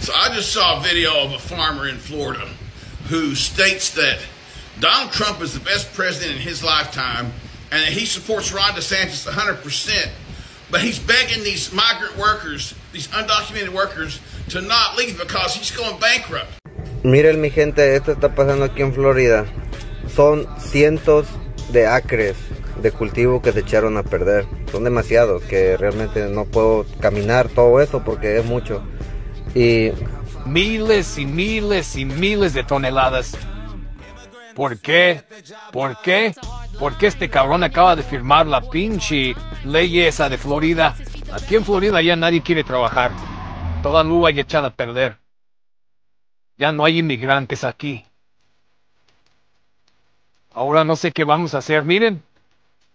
So I just saw a video of a farmer in Florida who states that Donald Trump is the best president in his lifetime and that he supports Ron DeSantis 100%, but he's begging these migrant workers, these undocumented workers, to not leave because he's going bankrupt. Miren mi gente, esto está pasando aquí en Florida. Son cientos de acres de cultivo que se echaron a perder. Son demasiados que realmente no puedo caminar todo eso porque es mucho. Y miles y miles y miles de toneladas. ¿Por qué? ¿Por qué? Porque este cabrón acaba de firmar la pinche ley esa de Florida. Aquí en Florida ya nadie quiere trabajar. Toda la uva ya echada a perder. Ya no hay inmigrantes aquí. Ahora no sé qué vamos a hacer. Miren.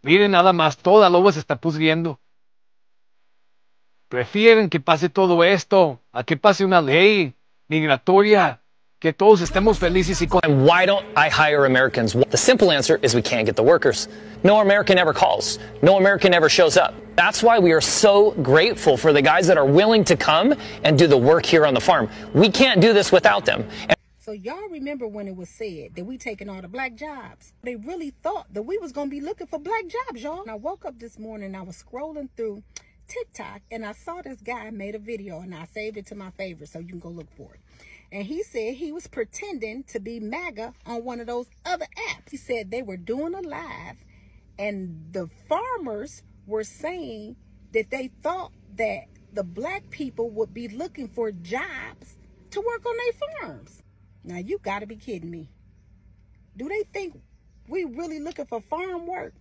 Miren nada más. Toda la uva se está pudriendo. Prefieren que pase todo esto a que pase una ley migratoria, que todos estemos felices y con... And why don't I hire Americans? The simple answer is we can't get the workers. No American ever calls. No American ever shows up. That's why we are so grateful for the guys that are willing to come and do the work here on the farm. We can't do this without them. So y'all remember when it was said that we taking all the black jobs? They really thought that we was going to be looking for black jobs, y'all. And I woke up this morning, I was scrolling through TikTok, and I saw this guy made a video, and I saved it to my favorite, so you can go look for it. And he said he was pretending to be MAGA on one of those other apps. He said they were doing a live, and the farmers were saying that they thought that the black people would be looking for jobs to work on their farms. Now, you got to be kidding me. Do they think we really looking for farm work?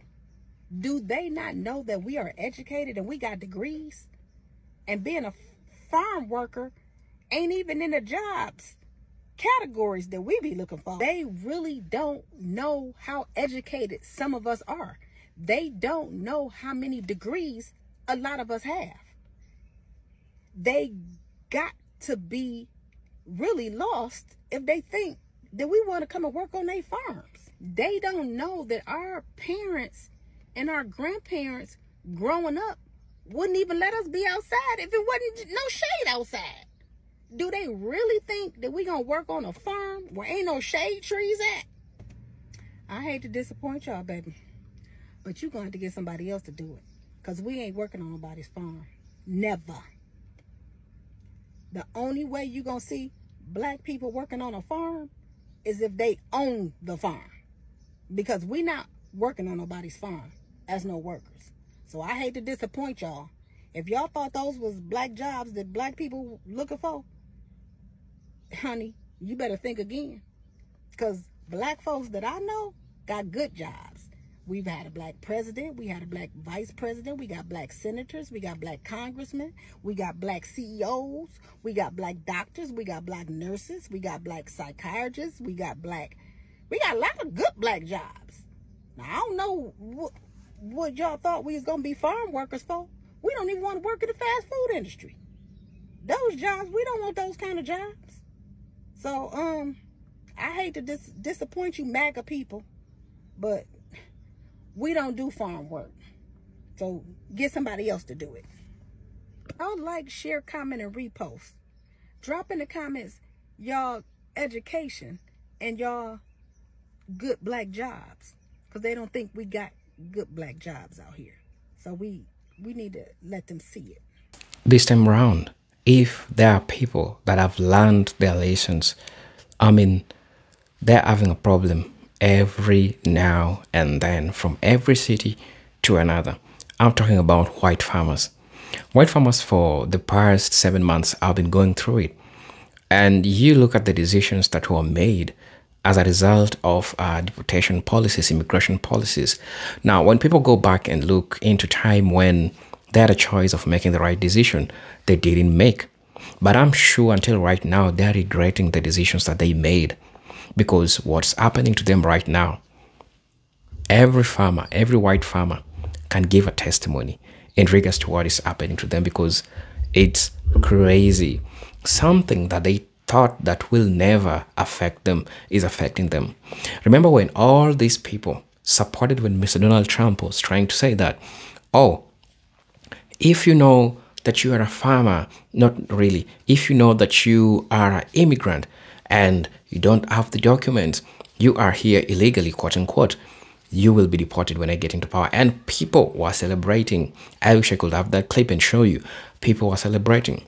Do they not know that we are educated and we got degrees? And being a farm worker ain't even in the jobs categories that we be looking for. They really don't know how educated some of us are. They don't know how many degrees a lot of us have. They got to be really lost if they think that we want to come and work on their farms. They don't know that our parents and our grandparents growing up wouldn't even let us be outside if it wasn't no shade outside. Do they really think that we gonna work on a farm where ain't no shade trees at? I hate to disappoint y'all, baby, but you're gonna have to get somebody else to do it, because we ain't working on nobody's farm. Never. The only way you gonna see black people working on a farm is if they own the farm, because we not working on nobody's farm as no workers. So I hate to disappoint y'all. If y'all thought those was black jobs that black people looking for, honey, you better think again, because black folks that I know got good jobs. We've had a black president, we had a black vice president, we got black senators, we got black congressmen, we got black CEOs, we got black doctors, we got black nurses, we got black psychiatrists, we got a lot of good black jobs. Now, I don't know what y'all thought we was gonna be farm workers for. We don't even want to work in the fast food industry. Those jobs, we don't want those kind of jobs. So, I hate to disappoint you MAGA people, but we don't do farm work. So get somebody else to do it. I would like, share, comment, and repost. Drop in the comments y'all education and y'all good black jobs, because they don't think we got good black jobs out here. So we need to let them see it. This time around, if there are people that have learned their lessons, I mean, they're having a problem every now and then from every city to another. I'm talking about white farmers. White farmers for the past 7 months have been going through it. And you look at the decisions that were made as a result of deportation policies, immigration policies. Now, when people go back and look into time when they had a choice of making the right decision, they didn't make. But I'm sure until right now, they're regretting the decisions that they made, because what's happening to them right now, every farmer, every white farmer can give a testimony in regards to what is happening to them, because it's crazy. Something that they thought that will never affect them is affecting them. Remember when all these people supported when Mr. Donald Trump was trying to say that, oh, if you know that you are a farmer, not really, if you know that you are an immigrant and you don't have the documents, you are here illegally, quote unquote, you will be deported when I get into power. And people were celebrating. I wish I could have that clip and show you. People were celebrating.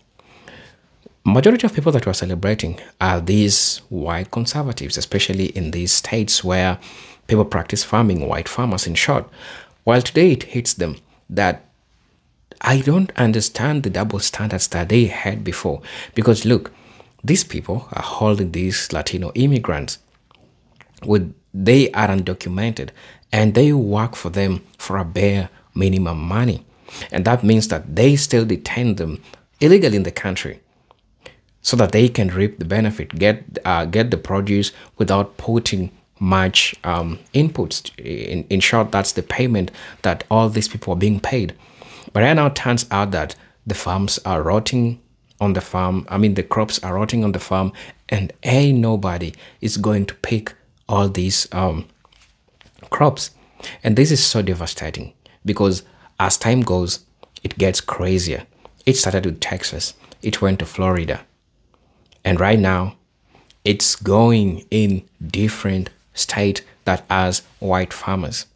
Majority of people that were celebrating are these white conservatives, especially in these states where people practice farming, white farmers in short. While today it hits them that I don't understand the double standards that they had before. Because look, these people are holding these Latino immigrants. They are undocumented and they work for them for a bare minimum money. And that means that they still detain them illegally in the country so that they can reap the benefit, get the produce without putting much inputs. In short, that's the payment that all these people are being paid. But right now it turns out that the farms are rotting on the farm. I mean, the crops are rotting on the farm and ain't nobody is going to pick all these crops. And this is so devastating because as time goes, it gets crazier. It started with Texas. It went to Florida. And right now, it's going in different states that has white farmers.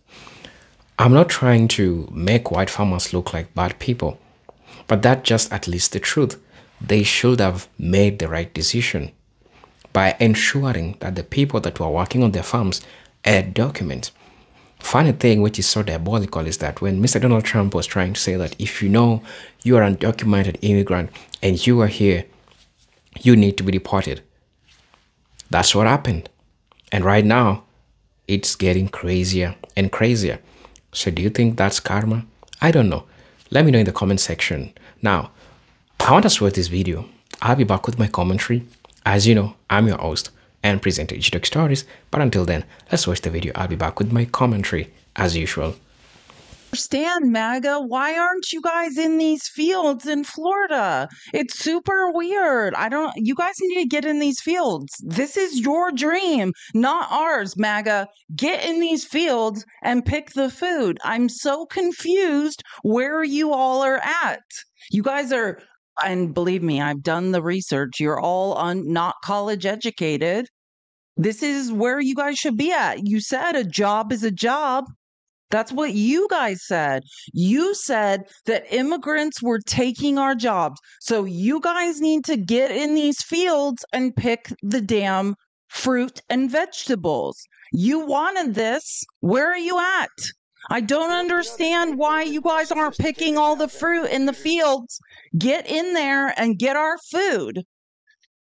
I'm not trying to make white farmers look like bad people, but that's just at least the truth. They should have made the right decision by ensuring that the people that were working on their farms had documents. Funny thing, which is so diabolical, is that when Mr. Donald Trump was trying to say that if you know you are an undocumented immigrant and you are here, you need to be deported. That's what happened. And right now, it's getting crazier and crazier. So do you think that's karma? I don't know. Let me know in the comment section. Now, I want us to watch this video. I'll be back with my commentary. As you know, I'm your host and presenter, G-Talk Stories. But until then, let's watch the video. I'll be back with my commentary as usual. Understand, MAGA, why aren't you guys in these fields in Florida? It's super weird. You guys need to get in these fields. This is your dream, not ours, MAGA. Get in these fields and pick the food. I'm so confused where you all are at. You guys are, and believe me, I've done the research. You're all not college educated. This is where you guys should be at. You said a job is a job. That's what you guys said. You said that immigrants were taking our jobs. So you guys need to get in these fields and pick the damn fruit and vegetables. You wanted this. Where are you at? I don't understand why you guys aren't picking all the fruit in the fields. Get in there and get our food.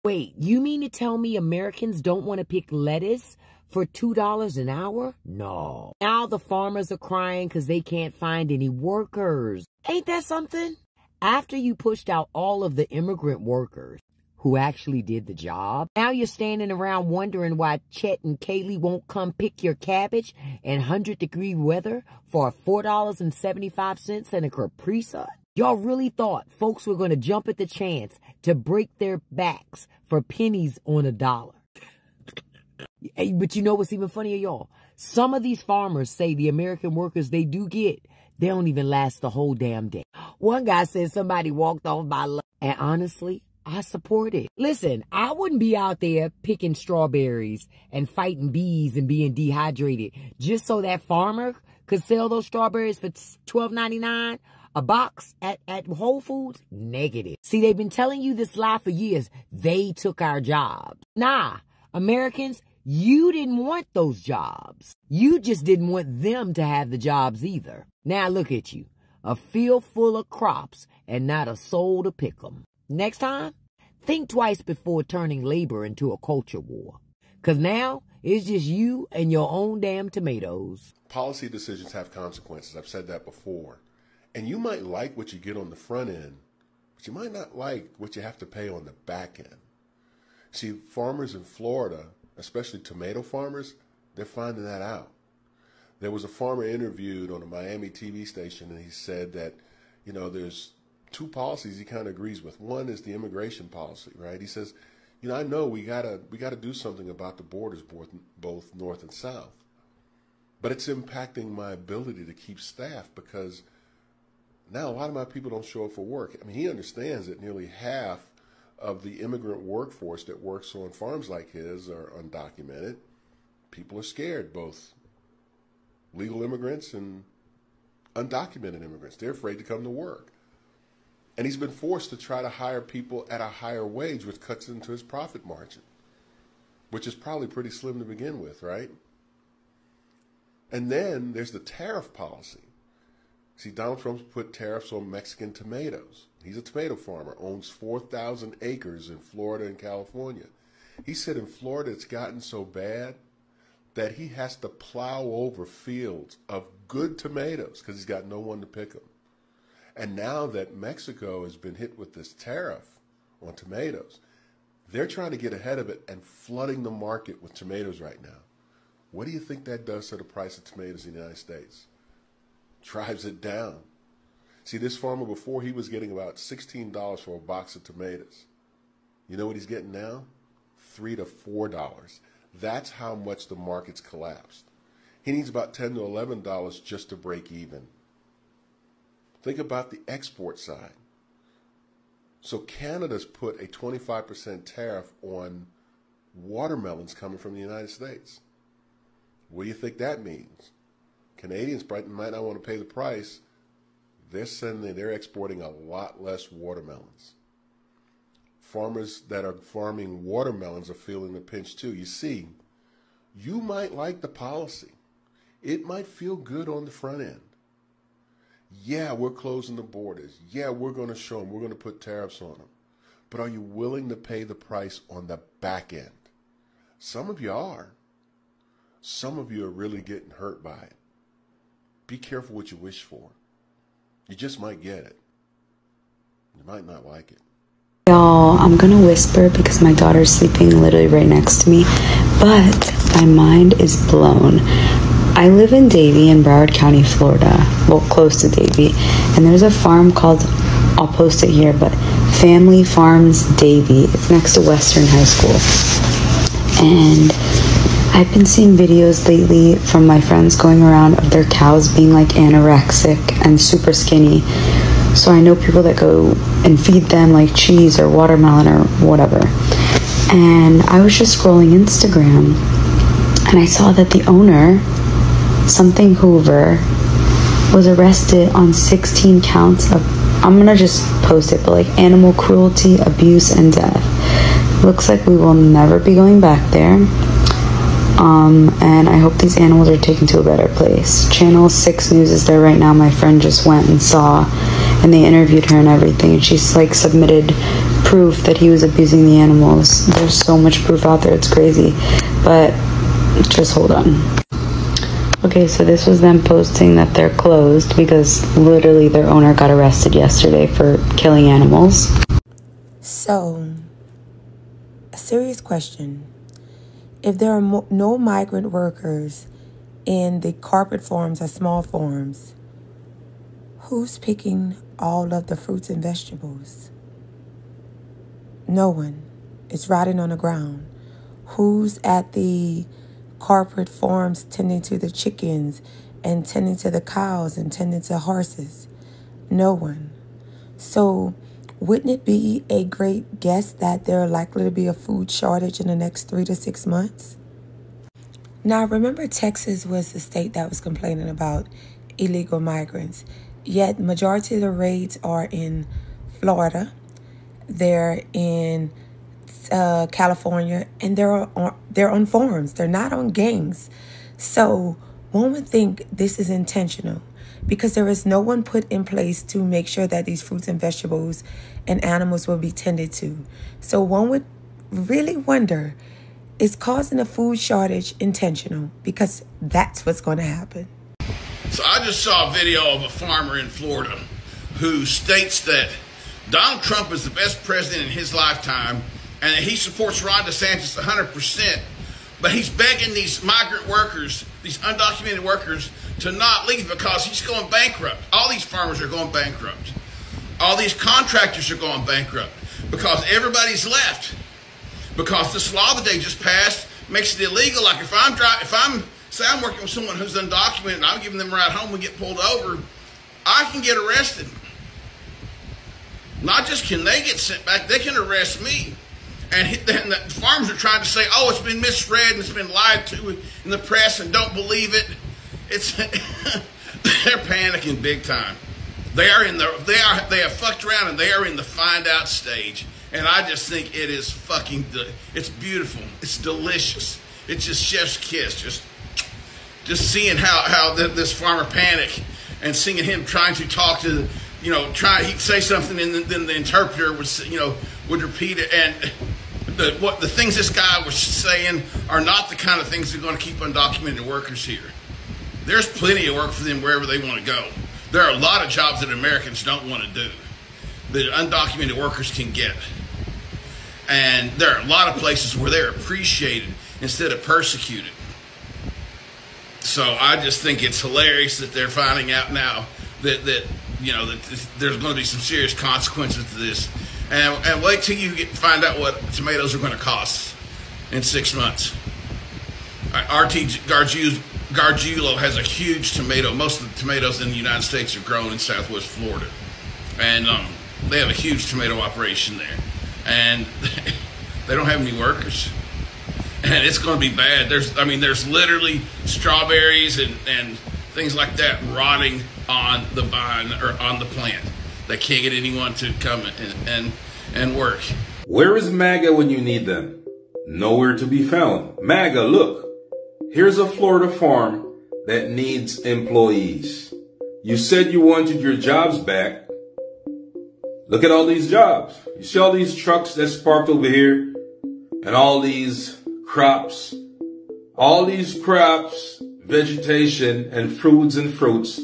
Wait, you mean to tell me Americans don't want to pick lettuce for $2 an hour? No. Now the farmers are crying because they can't find any workers. Ain't that something? After you pushed out all of the immigrant workers who actually did the job, now you're standing around wondering why Chet and Kaylee won't come pick your cabbage in 100-degree weather for $4.75 and a Capri Sun? Y'all really thought folks were going to jump at the chance to break their backs for pennies on a dollar. But you know what's even funnier, y'all? Some of these farmers say the American workers they do get, they don't even last the whole damn day. One guy said somebody walked off by lunch, and honestly, I support it. Listen, I wouldn't be out there picking strawberries and fighting bees and being dehydrated just so that farmer could sell those strawberries for $12.99 a box at Whole Foods. Negative. See, they've been telling you this lie for years. They took our jobs. Nah, Americans, you didn't want those jobs. You just didn't want them to have the jobs either. Now look at you, a field full of crops and not a soul to pick them. Next time, think twice before turning labor into a culture war. Because now, it's just you and your own damn tomatoes. Policy decisions have consequences. I've said that before. And you might like what you get on the front end, but you might not like what you have to pay on the back end. See, farmers in Florida, especially tomato farmers, they're finding that out. There was a farmer interviewed on a Miami TV station, and he said that, you know, there's two policies he kind of agrees with. One is the immigration policy, right? He says, you know, I know we gotta do something about the borders, both north and south, but it's impacting my ability to keep staff because Now, a lot of my people don't show up for work. I mean, he understands that nearly half of the immigrant workforce that works on farms like his are undocumented. People are scared, both legal immigrants and undocumented immigrants. They're afraid to come to work. And he's been forced to try to hire people at a higher wage, which cuts into his profit margin, which is probably pretty slim to begin with, right? And then there's the tariff policy. See, Donald Trump's put tariffs on Mexican tomatoes. He's a tomato farmer, owns 4,000 acres in Florida and California. He said in Florida it's gotten so bad that he has to plow over fields of good tomatoes because he's got no one to pick them. And now that Mexico has been hit with this tariff on tomatoes, they're trying to get ahead of it and flooding the market with tomatoes right now. What do you think that does to the price of tomatoes in the United States? Drives it down. See, this farmer before, he was getting about $16 for a box of tomatoes. You know what he's getting now? $3 to $4. That's how much the market's collapsed. He needs about $10 to $11 just to break even. Think about the export side. So Canada's put a 25% tariff on watermelons coming from the United States. What do you think that means? Canadians might not want to pay the price. They're exporting a lot less watermelons. Farmers that are farming watermelons are feeling the pinch too. You see, you might like the policy. It might feel good on the front end. Yeah, we're closing the borders. Yeah, we're going to show them. We're going to put tariffs on them. But are you willing to pay the price on the back end? Some of you are. Some of you are really getting hurt by it. Be careful what you wish for. You just might get it. You might not like it. Y'all, I'm gonna whisper because my daughter's sleeping literally right next to me, but my mind is blown. I live in Davie in Broward County, Florida, well, close to Davie, and there's a farm called, I'll post it here, but Family Farms Davie. It's next to Western High School. And I've been seeing videos lately from my friends going around of their cows being like anorexic and super skinny. So I know people that go and feed them like cheese or watermelon or whatever. And I was just scrolling Instagram and I saw that the owner, something Hoover, was arrested on 16 counts of, I'm gonna just post it, but like animal cruelty, abuse, and death. Looks like we will never be going back there. And I hope these animals are taken to a better place. Channel 6 News is there right now. My friend just went and saw, and they interviewed her and everything. And she's like submitted proof that he was abusing the animals. There's so much proof out there, it's crazy. But just hold on. Okay, so this was them posting that they're closed because literally their owner got arrested yesterday for killing animals. So, a serious question. If there are no migrant workers in the carpet farms or small farms, who's picking all of the fruits and vegetables? No one. It's rotting on the ground. Who's at the corporate farms tending to the chickens and tending to the cows and tending to horses? No one. So wouldn't it be a great guess that there are likely to be a food shortage in the next 3 to 6 months? Now, remember, Texas was the state that was complaining about illegal migrants. Yet, majority of the raids are in Florida. They're in California, and they're on farms. They're not on gangs. So one would think this is intentional, because there is no one put in place to make sure that these fruits and vegetables and animals will be tended to. So one would really wonder, is causing a food shortage intentional? Because that's what's going to happen. So I just saw a video of a farmer in Florida who states that Donald Trump is the best president in his lifetime and that he supports Ron DeSantis 100%, but he's begging these migrant workers, these undocumented workers, to not leave because he's going bankrupt. All these farmers are going bankrupt. All these contractors are going bankrupt because everybody's left. Because this law that they just passed makes it illegal. Like if say I'm working with someone who's undocumented and I'm giving them a ride home and get pulled over, I can get arrested. Not just can they get sent back, they can arrest me. And then the farmers are trying to say, oh, it's been misread and it's been lied to in the press and don't believe it. It's they're panicking big time. They have fucked around and they are in the find out stage. And I just think it is it's beautiful. It's delicious. It's just chef's kiss. Just seeing how this farmer panic and seeing him trying to talk to, he'd say something and then the interpreter would repeat it. And the things this guy was saying are not the kind of things that are going to keep undocumented workers here. There's plenty of work for them wherever they want to go. There are a lot of jobs that Americans don't want to do that undocumented workers can get. And there are a lot of places where they're appreciated instead of persecuted. So I just think it's hilarious that they're finding out now that there's going to be some serious consequences to this. And wait till you find out what tomatoes are going to cost in 6 months. R.T. Gargiulo has a huge tomato. Most of the tomatoes in the United States are grown in Southwest Florida. And they have a huge tomato operation there. And they don't have any workers. And it's going to be bad. There's literally strawberries and things like that rotting on the vine or on the plant. They can't get anyone to come and work. Where is MAGA when you need them? Nowhere to be found. MAGA, look. Here's a Florida farm that needs employees. You said you wanted your jobs back. Look at all these jobs. You see all these trucks that's parked over here and all these crops, vegetation and fruits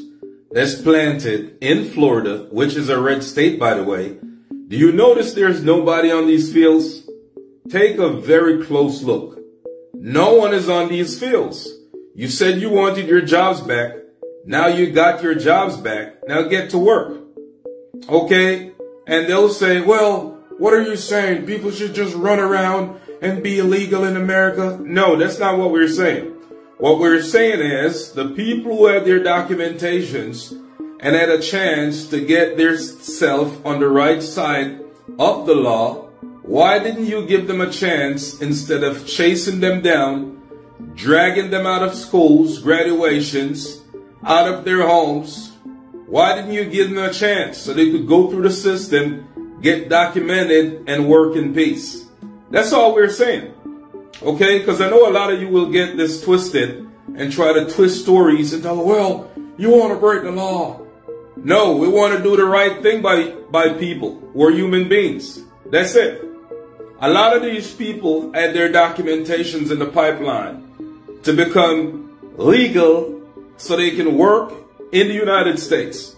that's planted in Florida, which is a red state, by the way. Do you notice there's nobody on these fields? Take a very close look. No one is on these fields. You said you wanted your jobs back. Now you got your jobs back. Now get to work. Okay? And they'll say, well, what are you saying? People should just run around and be illegal in America? No, that's not what we're saying. What we're saying is the people who had their documentations and had a chance to get their self on the right side of the law, why didn't you give them a chance instead of chasing them down, dragging them out of schools, graduations, out of their homes? Why didn't you give them a chance so they could go through the system, get documented, and work in peace? That's all we're saying. Okay? Because I know a lot of you will get this twisted and try to twist stories and tell, well, you want to break the law. No, we want to do the right thing by people. We're human beings. That's it. A lot of these people had their documentations in the pipeline to become legal so they can work in the United States.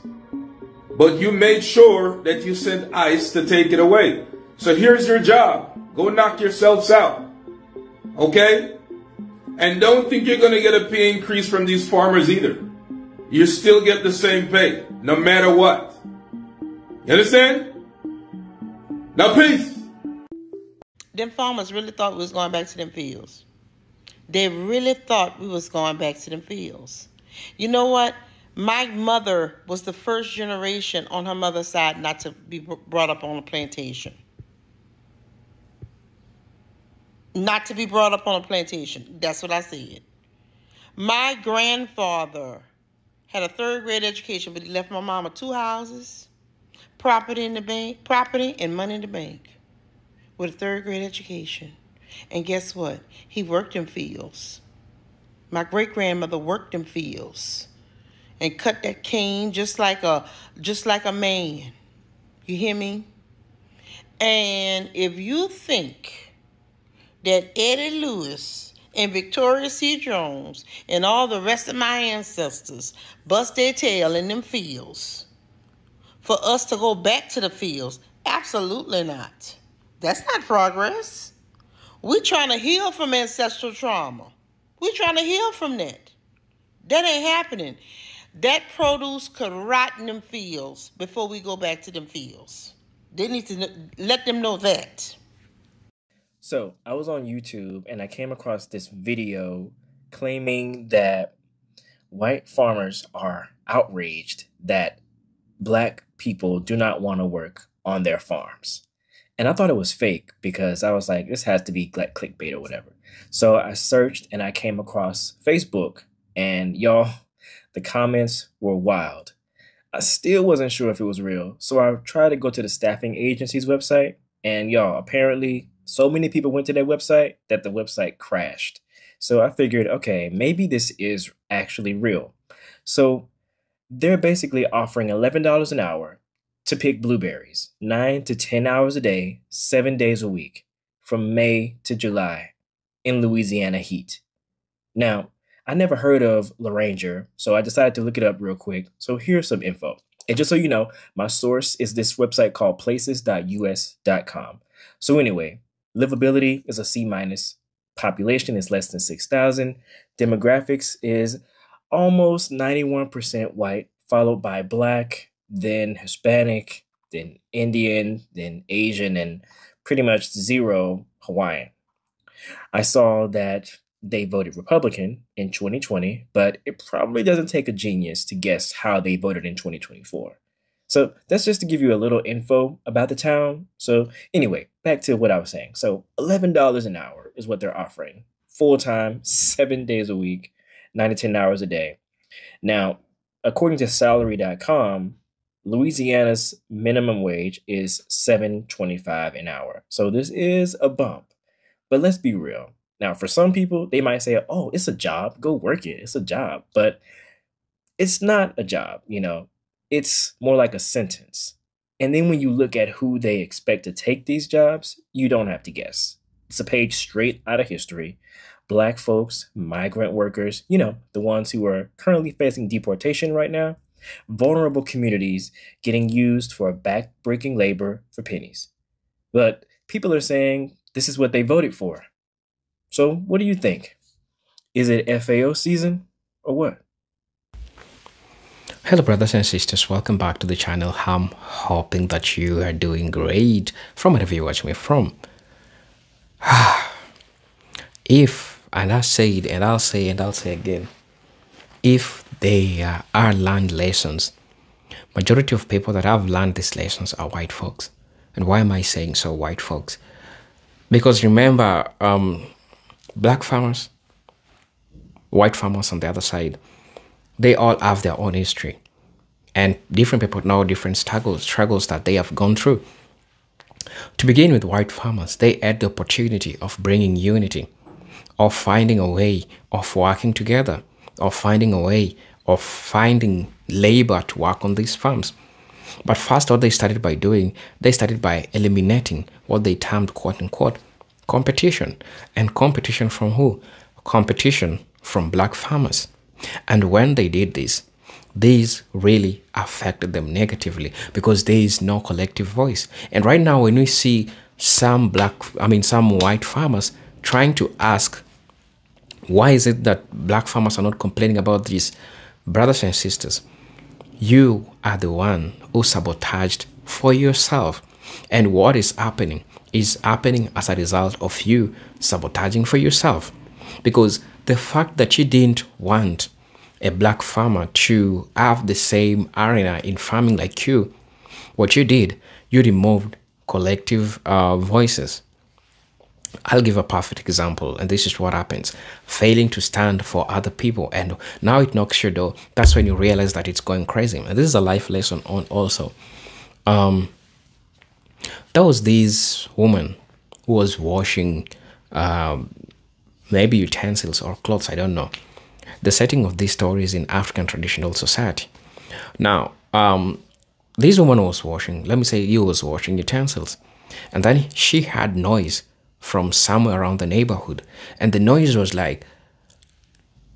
But you made sure that you sent ICE to take it away. So here's your job. Go knock yourselves out. Okay? And don't think you're going to get a pay increase from these farmers either. You still get the same pay, no matter what. You understand? Now, peace. Them farmers really thought we was going back to them fields. They really thought we was going back to them fields. You know what? My mother was the first generation on her mother's side not to be brought up on a plantation. Not to be brought up on a plantation. That's what I said. My grandfather had a 3rd grade education, but he left my mama 2 houses, property in the bank, property and money in the bank, with a 3rd grade education. And guess what? He worked in fields. My great grandmother worked in fields and cut that cane just like a man. You hear me? And if you think that Eddie Lewis and Victoria C. Jones and all the rest of my ancestors bust their tail in them fields for us to go back to the fields, absolutely not. That's not progress. We're trying to heal from ancestral trauma. We're trying to heal from that. That ain't happening. That produce could rot in them fields before we go back to them fields. They need to let them know that. So I was on YouTube and I came across this video claiming that white farmers are outraged that black people do not want to work on their farms. And I thought it was fake because I was like, this has to be like clickbait or whatever. So I searched and I came across Facebook, and y'all, the comments were wild. I still wasn't sure if it was real. So I tried to go to the staffing agency's website, and y'all, apparently so many people went to their website that the website crashed. So I figured, okay, maybe this is actually real. So they're basically offering $11 an hour to pick blueberries, 9 to 10 hours a day, 7 days a week, from May to July in Louisiana heat. Now, I never heard of Laranger, so I decided to look it up real quick. So here's some info. And just so you know, my source is this website called places.us.com. So anyway, livability is a C minus. Population is less than 6,000. Demographics is almost 91% white, followed by Black, then Hispanic, then Indian, then Asian, and pretty much 0 Hawaiian. I saw that they voted Republican in 2020, but it probably doesn't take a genius to guess how they voted in 2024. So that's just to give you a little info about the town. So anyway, back to what I was saying. So $11 an hour is what they're offering. Full-time, 7 days a week, 9 to 10 hours a day. Now, according to salary.com, Louisiana's minimum wage is $7.25 an hour. So this is a bump. But let's be real. Now, for some people, they might say, oh, it's a job. Go work it. It's a job. But it's not a job, you know. It's more like a sentence. And then when you look at who they expect to take these jobs, you don't have to guess. It's a page straight out of history. Black folks, migrant workers, you know, the ones who are currently facing deportation right now. Vulnerable communities getting used for back-breaking labor for pennies. But people are saying this is what they voted for. So what do you think? Is it FAO season or what? Hello brothers and sisters, welcome back to the channel. I'm hoping that you are doing great from wherever you watch me from. If, and I say it and I'll say it and I'll say again, if they are learned lessons, majority of people that have learned these lessons are white folks. And why am I saying so, white folks? Because remember, black farmers, white farmers on the other side, they all have their own history. And different people know different struggles that they have gone through. To begin with, white farmers, they had the opportunity of bringing unity, of finding a way of working together, of finding a way of finding labor to work on these farms. But first, what they started by doing, they started by eliminating what they termed, quote unquote, competition. And competition from who? Competition from black farmers. And when they did this, these really affected them negatively because there is no collective voice. And right now, when we see some white farmers trying to ask, why is it that black farmers are not complaining about this? Brothers and sisters, you are the one who sabotaged for yourself. And what is happening as a result of you sabotaging for yourself. Because the fact that you didn't want a black farmer to have the same arena in farming like you, what you did, you removed collective voices. I'll give a perfect example, and this is what happens. Failing to stand for other people, and now it knocks your door. That's when you realize that it's going crazy. And this is a life lesson on also. There was this woman who was washing maybe utensils or clothes, I don't know. The setting of this story is in African traditional society. Now, this woman was washing, let me say you was washing utensils. And then she had noise from somewhere around the neighborhood. And the noise was like,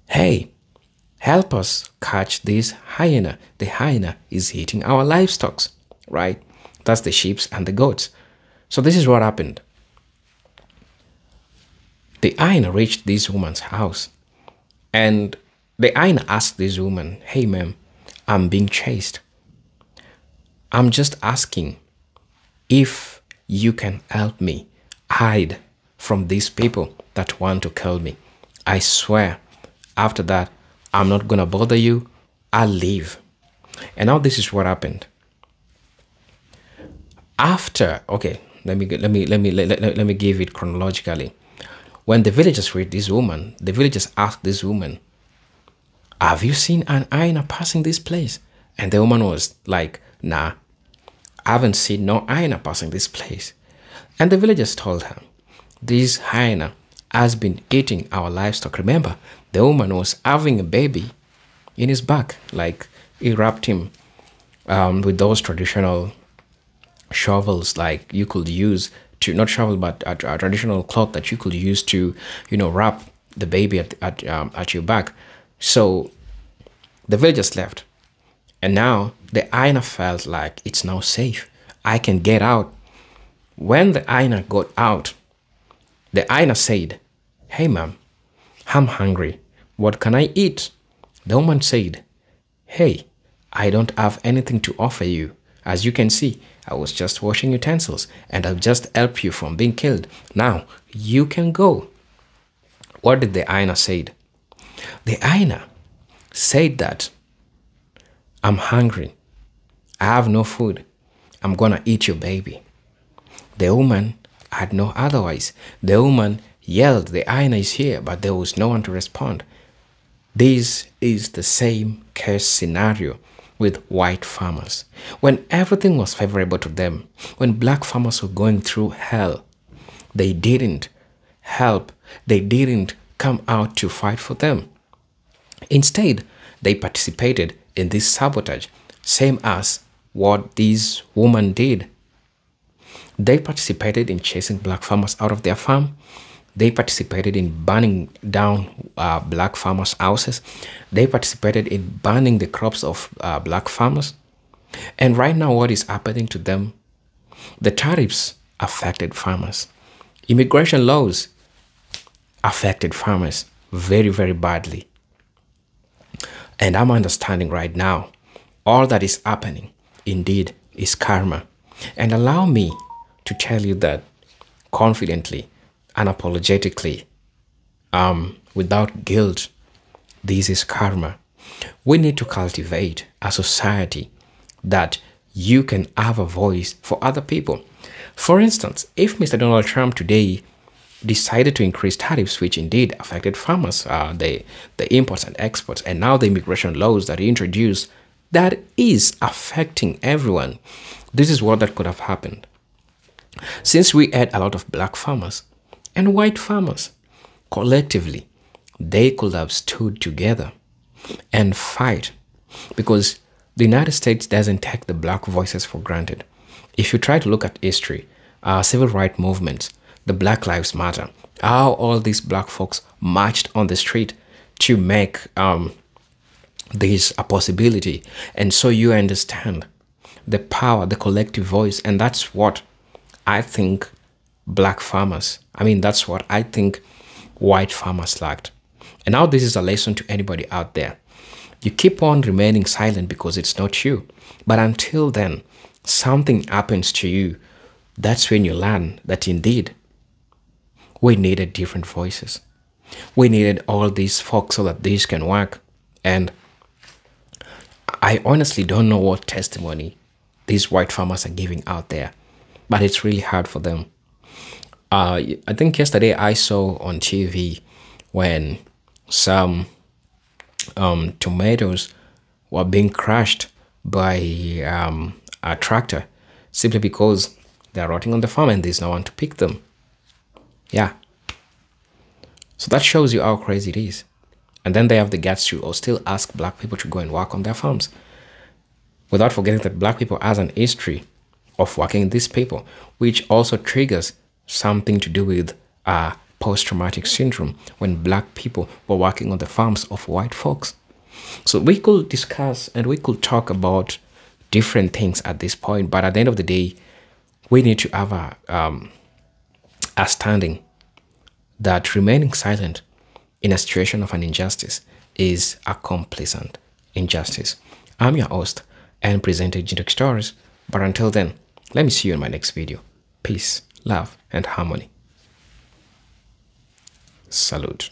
hey, help us catch this hyena. The hyena is eating our livestock, right? That's the sheep and the goats. So this is what happened. The hyena reached this woman's house. And the hyena asked this woman, hey ma'am, I'm being chased. I'm just asking if you can help me hide from these people that want to kill me. I swear, after that, I'm not gonna bother you. I'll leave. And now this is what happened. After, okay, let me give it chronologically. When the villagers read this woman, the villagers asked this woman, "Have you seen an hyena passing this place?" And the woman was like, "Nah, I haven't seen no hyena passing this place." And the villagers told her, "This hyena has been eating our livestock." Remember, the woman was having a baby in his back, like he wrapped him with those traditional shovels, like you could use to, not shovel, but a traditional cloth that you could use to, wrap the baby at your back. So the villagers left, and now the hyena felt like it's now safe. I can get out. When the hyena got out, the hyena said, "Hey, ma'am, I'm hungry. What can I eat?" The woman said, "Hey, I don't have anything to offer you. As you can see, I was just washing utensils and I've just helped you from being killed. Now, you can go." What did the hyena say? The hyena said that, "I'm hungry. I have no food. I'm gonna eat your baby." The woman had no otherwise. The woman yelled, "The hyena is here," but there was no one to respond. This is the same case scenario with white farmers. When everything was favorable to them, when black farmers were going through hell, they didn't help. They didn't come out to fight for them. Instead, they participated in this sabotage, same as what this woman did. They participated in chasing black farmers out of their farm. They participated in burning down black farmers' houses. They participated in burning the crops of black farmers. And right now, what is happening to them? The tariffs affected farmers. Immigration laws affected farmers very, very badly. And I'm understanding right now, all that is happening indeed is karma. And allow me to tell you that confidently, unapologetically, without guilt, this is karma. We need to cultivate a society that you can have a voice for other people. For instance, if Mr. Donald Trump today decided to increase tariffs, which indeed affected farmers, the imports and exports, and now the immigration laws that he introduced, that is affecting everyone. This is what that could have happened. Since we had a lot of black farmers and white farmers, collectively, they could have stood together and fight, because the United States doesn't take the black voices for granted. If you try to look at history, civil rights movements, the Black Lives Matter, how all these black folks marched on the street to make this a possibility. And so you understand the power, the collective voice, and that's what I think that's what I think white farmers lacked. And now this is a lesson to anybody out there. You keep on remaining silent because it's not you. But until then, something happens to you. That's when you learn that indeed, we needed different voices. We needed all these folks so that this can work. And I honestly don't know what testimony these white farmers are giving out there, but it's really hard for them. I think yesterday I saw on TV when some tomatoes were being crushed by a tractor simply because they're rotting on the farm and there's no one to pick them. Yeah. So that shows you how crazy it is. And then they have the guts to still ask black people to go and work on their farms, without forgetting that black people has an history of working in these people, which also triggers something to do with post-traumatic syndrome when black people were working on the farms of white folks. So we could discuss and we could talk about different things at this point, but at the end of the day, we need to have a standing that remaining silent in a situation of an injustice is a complacent injustice. I'm your host and presenter, Jintok Stories, but until then, let me see you in my next video. Peace, love, and harmony. Salute.